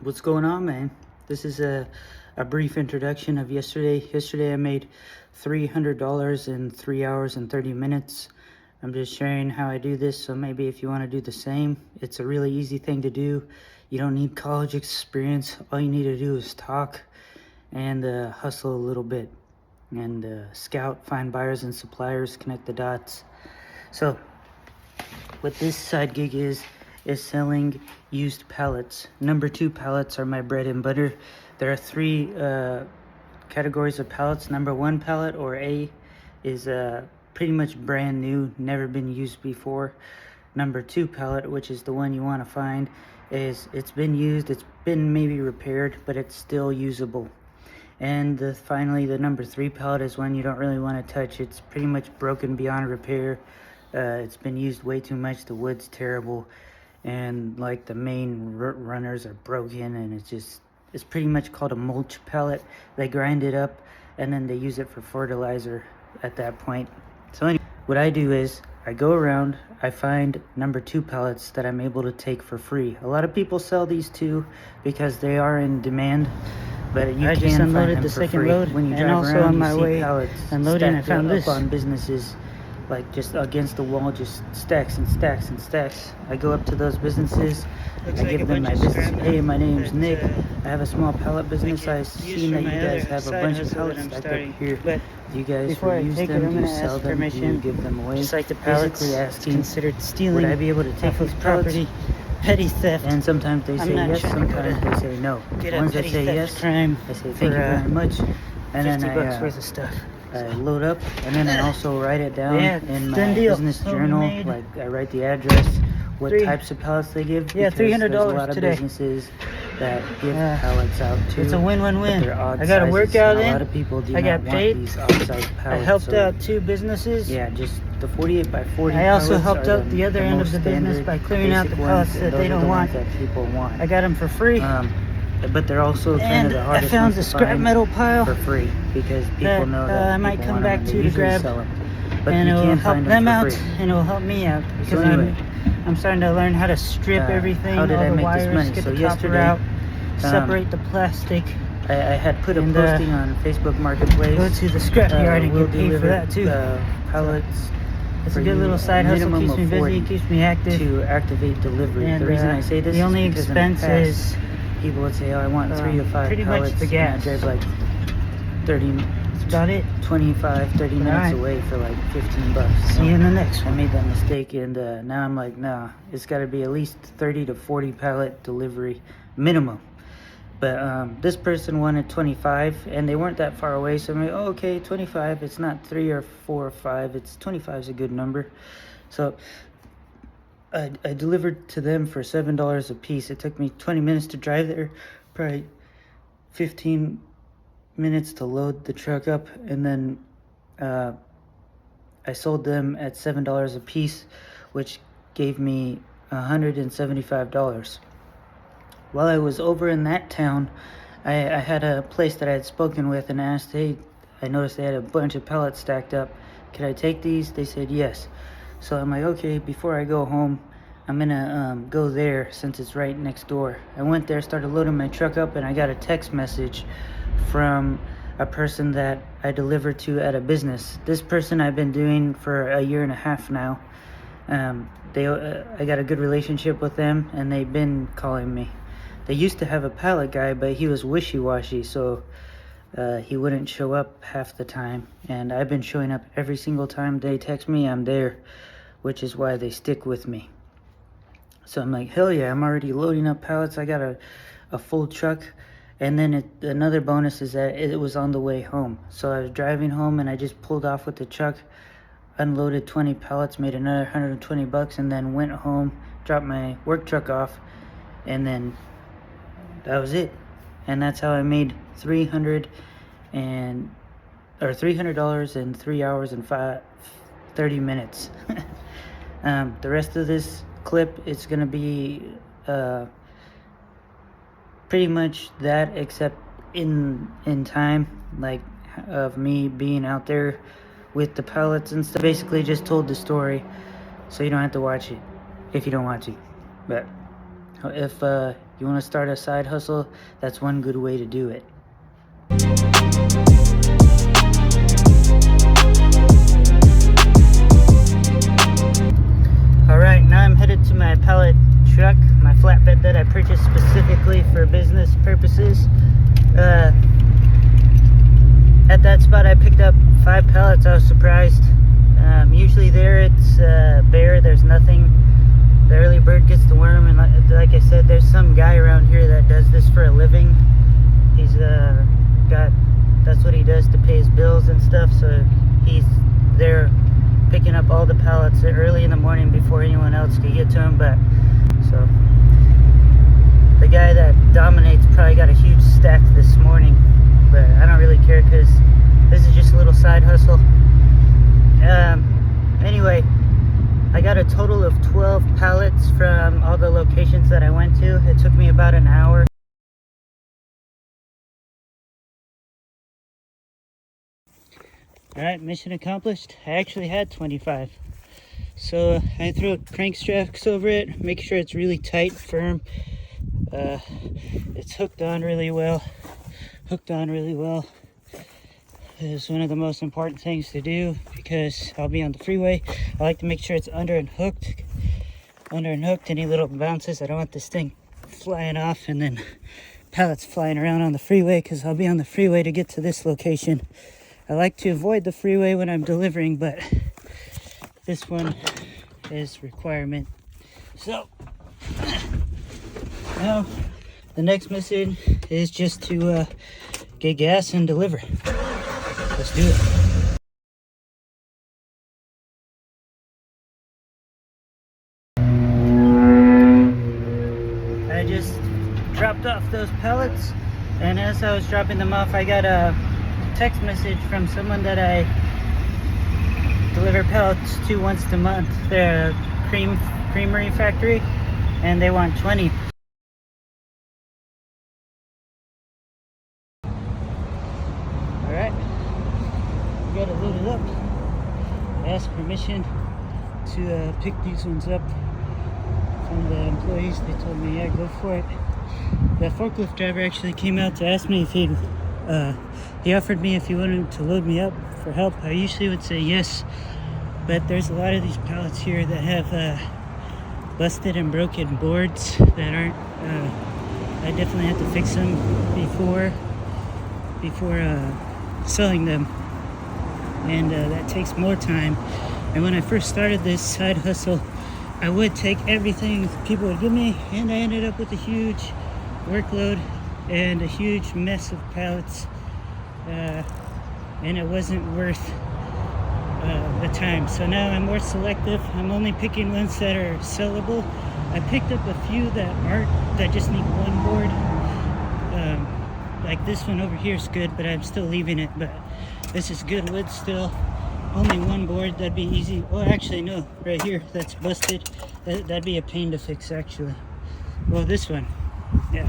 What's going on, man? This is a brief introduction of yesterday. Yesterday I made $300 in 3 hours and 30 minutes. I'm just sharing how I do this, so maybe if you want to do the same, it's a really easy thing to do. You don't need college experience. All you need to do is talk and hustle a little bit and scout, find buyers and suppliers, connect the dots. So what this side gig is selling used pallets. Number 2 pallets are my bread and butter. There are 3 categories of pallets. Number 1 pallet, or A, is pretty much brand new, never been used before. Number 2 pallet, which is the one you want to find, is it's been used, it's been maybe repaired, but it's still usable. And finally, the number 3 pallet is one you don't really want to touch. It's pretty much broken beyond repair. It's been used way too much. The wood's terrible, and like the main runners are broken, and it's pretty much called a mulch pallet. They grind it up and then they use it for fertilizer at that point. So anyway, what I do is I go around, I find number 2 pallets that I'm able to take for free. A lot of people sell these too because they are in demand, but you can just unloaded the second load. When you drive also around, on my way unloading, I found this on businesses, like just against the wall, just stacks and stacks and stacks. I go up to those businesses, I give them my business. Hey, my name's Nick. I have a small pallet business. I've seen that you guys have a bunch of pallets stacked up here. Do you guys reuse them? Do you sell them? Do you give them away? Just like the pallets, asking, considered stealing. Would I be able to take this property? Petty theft. And sometimes they say yes, sometimes they say no. Ones that say yes, I say thank you very much, and then $50 worth of stuff. I load up, and then I also write it down in my business journal. Like I write the address, what types of pallets they give. Yeah, $300 there's a lot of businesses that give pallets out too. It's a win-win-win. I got a workout in. A lot of people do not want these odd-sized pallets. I helped out 2 businesses. Yeah, just the 48 by 40. I also helped out the other end of the business by clearing out the pallets that they don't want. That people want. I got them for free. But they're also kind of the hardest ones to scrap metal pile for free because people know that I might come back to grab, and it will help them out and it will help me out because I'm starting to learn how to strip everything. How did I make this money? Get the copper out, separate the plastic. I had put a posting on Facebook Marketplace. Go to the scrap yard and get paid for that too. Pallets. It's a good little side hustle. Keeps me busy, keeps me active. To activate delivery. And the reason I say this is the only expense is people would say, oh, I want 3 to 5 pretty pallets. Much the gas. And I drive like 30, that's about it. 25, 30 minutes away for like $15. See you in the next one. I made that mistake, and now I'm like, nah, it's got to be at least 30 to 40 pallet delivery minimum. But this person wanted 25, and they weren't that far away, so I'm like, oh, okay, 25. It's not 3 or 4 or 5. It's 25 is a good number. So I delivered to them for $7 a piece. It took me 20 minutes to drive there, probably 15 minutes to load the truck up, and then I sold them at $7 a piece, which gave me $175. While I was over in that town, I had a place that I had spoken with and asked, hey, I noticed they had a bunch of pallets stacked up. Could I take these? They said yes. So I'm like, okay, before I go home, I'm gonna go there since it's right next door. I went there, started loading my truck up, and I got a text message from a person that I delivered to at a business. This person I've been doing for a year and a half now. I got a good relationship with them, and they've been calling me. They used to have a pallet guy, but he was wishy-washy, so he wouldn't show up half the time, and I've been showing up every single time they text me. I'm there, which is why they stick with me. So I'm like, hell yeah, I'm already loading up pallets. I got a full truck, and then another bonus is that it was on the way home. So I was driving home, and I just pulled off with the truck, unloaded 20 pallets, made another $120, and then went home, dropped my work truck off, and then that was it. And that's how I made $300 in 3 hours and 30 minutes. The rest of this clip, it's gonna be pretty much that, except in time, like of me being out there with the pallets and stuff. Basically just told the story, so you don't have to watch it if you don't want to. But if You want to start a side hustle, that's one good way to do it. Alright, now I'm headed to my pallet truck, my flatbed that I purchased specifically for business purposes. At that spot I picked up 5 pallets. I was surprised. Usually there it's bare, there's nothing. The early bird gets the worm, and like I said, there's some guy around here that does this for a living. He's that's what he does to pay his bills and stuff, so he's there picking up all the pallets early in the morning before anyone else could get to him. But so the guy that dominates probably got a huge stack this morning, but I don't really care because this is just a little side hustle. Anyway, I got a total of 12 pallets from all the locations that I went to. It took me about an hour. Alright, mission accomplished. I actually had 25. So I threw crank straps over it, make sure it's really tight, firm. It's hooked on really well. Is one of the most important things to do because I'll be on the freeway. I like to make sure it's under and hooked. Any little bounces, I don't want this thing flying off and then pallets flying around on the freeway, because I'll be on the freeway to get to this location. I like to avoid the freeway when I'm delivering, but this one is requirement. So now the next mission is just to get gas and deliver. Let's do it. I just dropped off those pallets, and as I was dropping them off, I got a text message from someone that I deliver pallets to once a month. They're a creamery factory, and they want 20. Alright, we got it loaded up. I asked permission to pick these ones up from the employees. They told me, yeah, go for it. The forklift driver actually came out to ask me if he offered me if he wanted to load me up for help. I usually would say yes, but there's a lot of these pallets here that have busted and broken boards that aren't, I definitely have to fix them before selling them, and that takes more time. And when I first started this side hustle, I would take everything people would give me, and I ended up with a huge workload and a huge mess of pallets, and it wasn't worth the time. So now I'm more selective. I'm only picking ones that are sellable. I picked up a few that just need one board. Like this one over here is good, but I'm still leaving it. But this is good wood still. Only one board, that'd be easy. Oh, actually no, right here, that's busted. That'd be a pain to fix actually. Well, this one, yeah,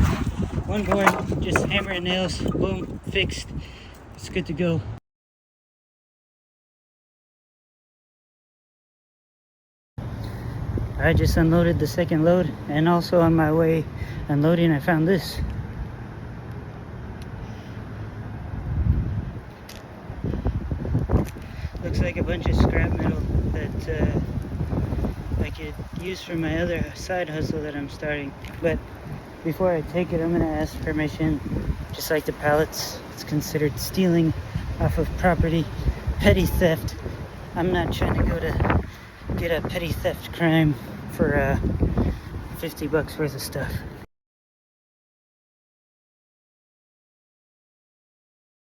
one board, just hammer and nails, boom, fixed. It's good to go. I just unloaded the second load, and also on my way unloading I found this. Looks like a bunch of scrap metal that I could use for my other side hustle that I'm starting. But before I take it, I'm gonna ask permission. Just like the pallets, it's considered stealing off of property, petty theft. I'm not trying to go to get a petty theft crime for $50 worth of stuff.